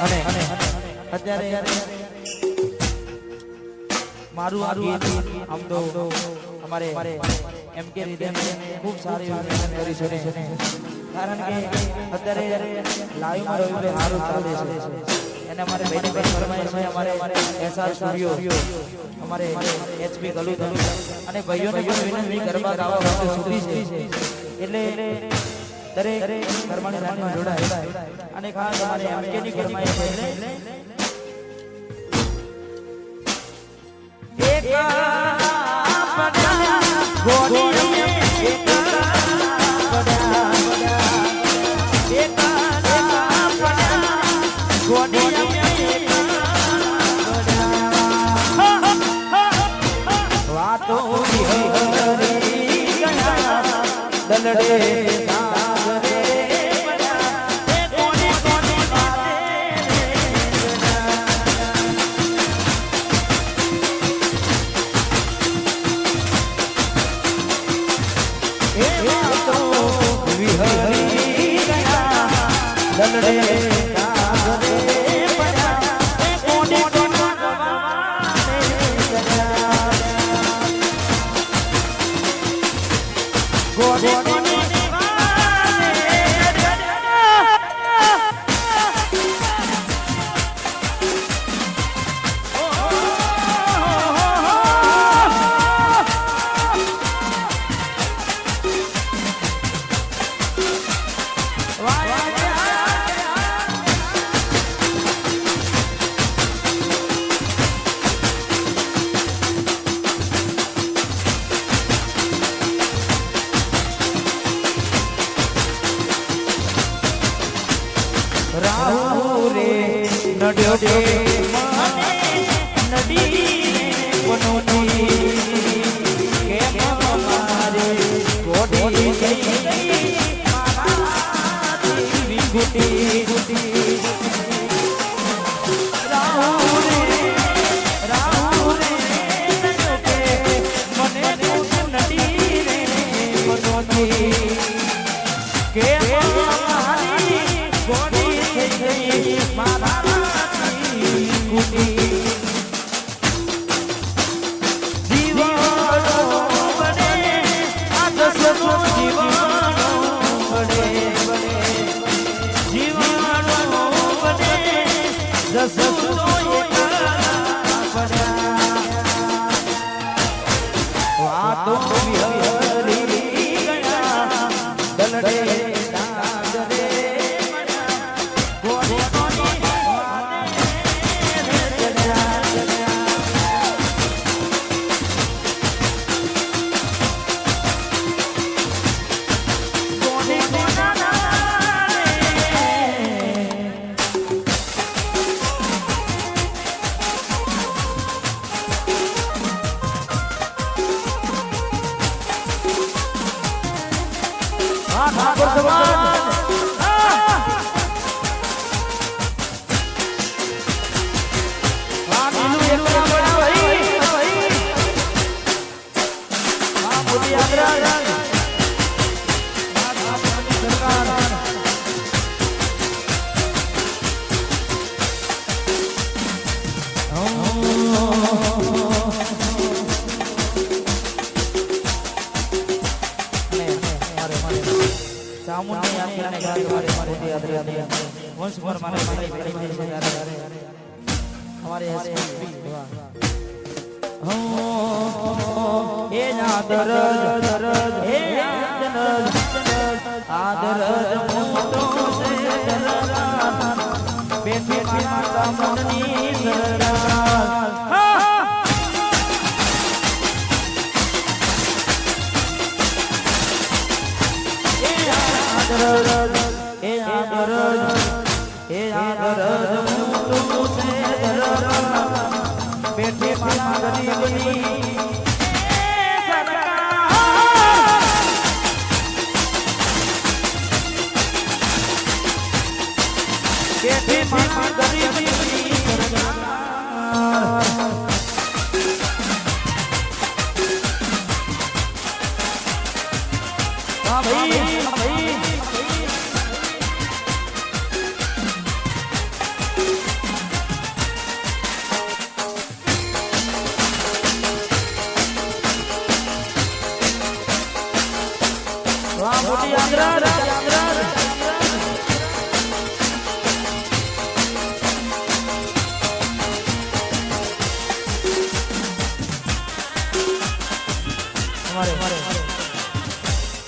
અને અત્યારે મારું આ ગીત આમ તો અમારે એમ કે રીતે ખૂબ સારી મહેનત કરી છે કારણ કે અત્યારે લાઈવ માં રહ્યું સારું ચાલે છે એને અમારે બેની બેન ફરમાય છે અમારે એસઆર સ્ટુડિયો અમારે એચપી ગલુ અને ભાઈઓને પણ વિનંતી ગરબા ગાવા માટે સુધી છે એટલે દરેક ગરબાની લાઈનમાં જોડાય અને ખાસ અમારે એમકે ની ફરમાય છે એક ગોડી એક વાતો હરી ગયા દલડે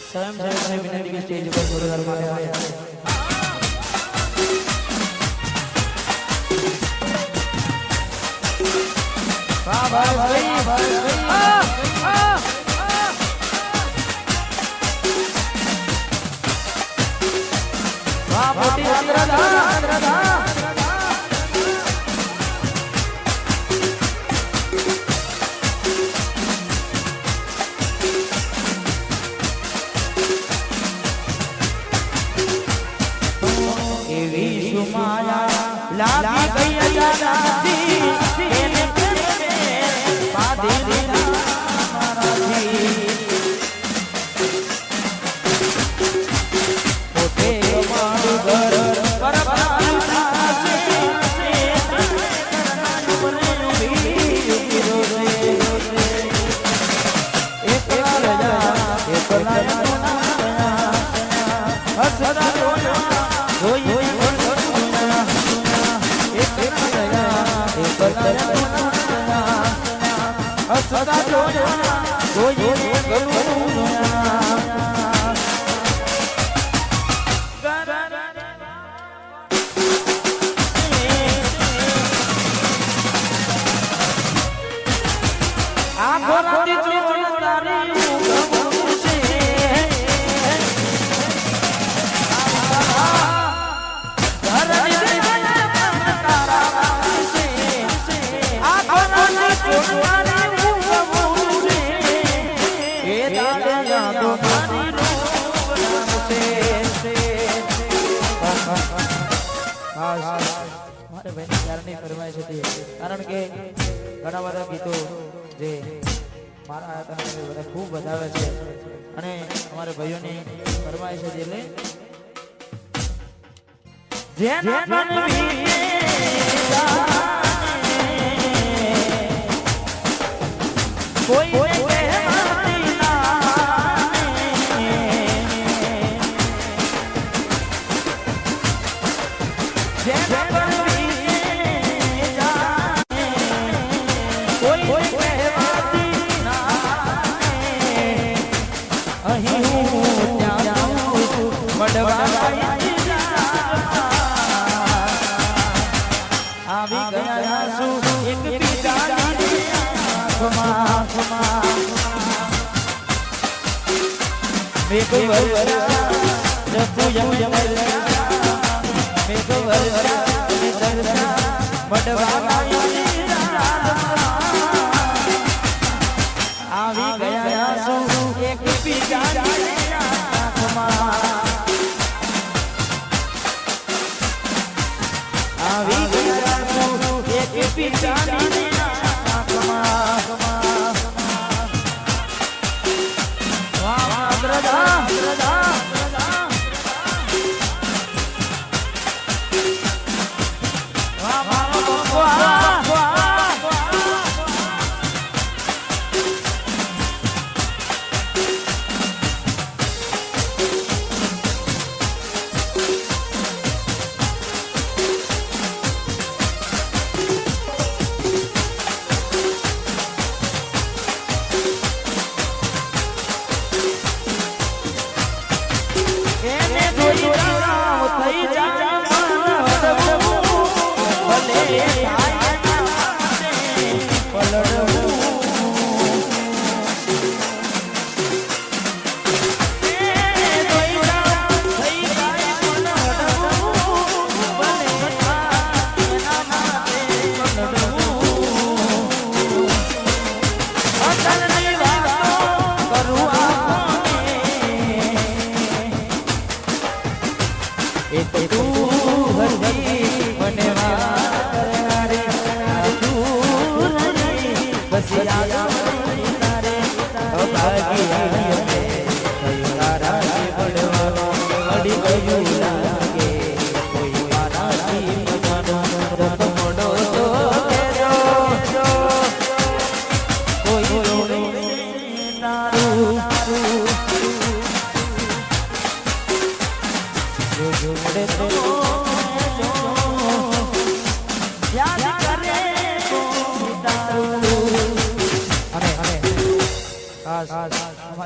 સ્વયંસેવકને વિનંતી કે સ્ટેજ ઉપર થોડી વાર માટે આવે વાહ ભાઈ વાહ મોટી આંદ્રધા લાગી ગઈ અજાનતી એને પ્રેમે બાંધી દીધા મારાથી પોતે મારું ઘર પરમારું થાશે કારણ કે ઘણા બધા ગીતો જે મારા હતા ખૂબ વધારે છે અને અમારા ભાઈઓની ફરમાઈશ છે એટલે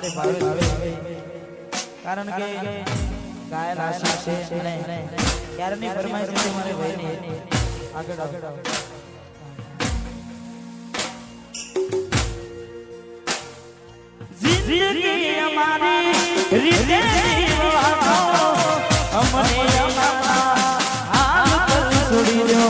અમારે ભાવે કારણ કે ગાયલ આશા છે અને ક્યારની ફરમાઈશ છે મારે ભાઈની આગળ જિંદગી અમારી રીતે જીવવાનો અમને અમારા હાથ છોડી દો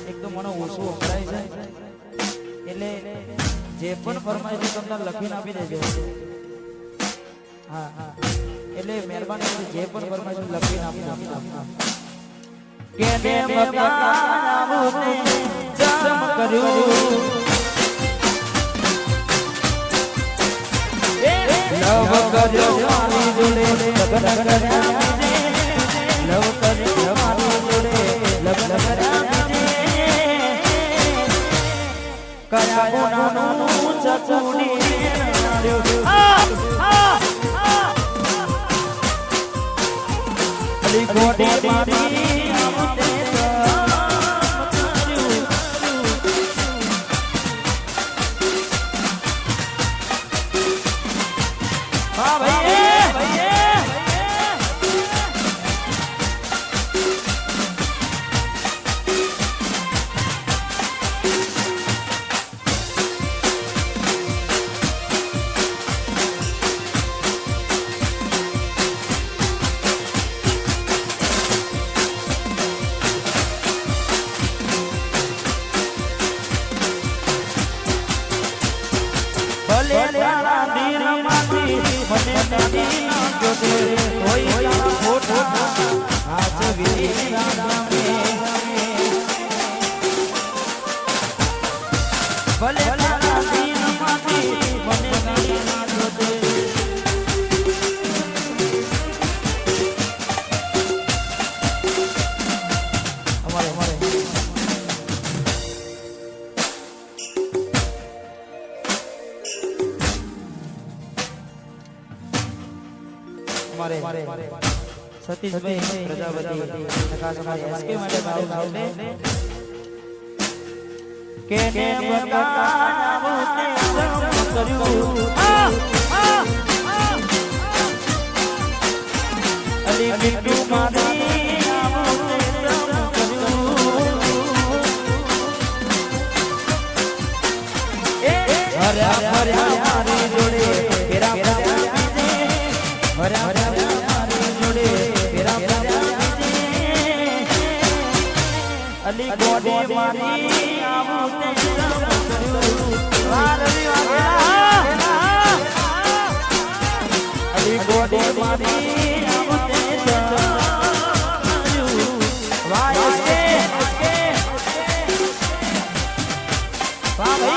એકદમ મને ઓછું વપરાય છે એટલે જે પણ ફરમાઈશ તમને લખીને આપી દેજો હા એટલે મહેરબાની જે પણ ફરમાઈશ લખીને આપી દેજો કેને મકાન જમ કર્યું લવ કર્યો મારી જોડે લગ્ન કર્યા લવ કર્યો મારી જોડે લગ્ન કર્યા કયા ગુનાનું ચકુડી અલી ગોડી મારી આવતે હા ભાઈ સતીશભાઈ પ્રજાપતિ ખાસ અમારી એસકે માટે મારું ભાવને કેને બતાવું તે કર્યું અલી બિટ્ટુ મારી આવતે કર્યું હર્યા હર્યા મારી જોડે કેરા હર્યા હર્યા અલી ગોડી મારી આવતે અલી ગોડી મારી આવતે વાહ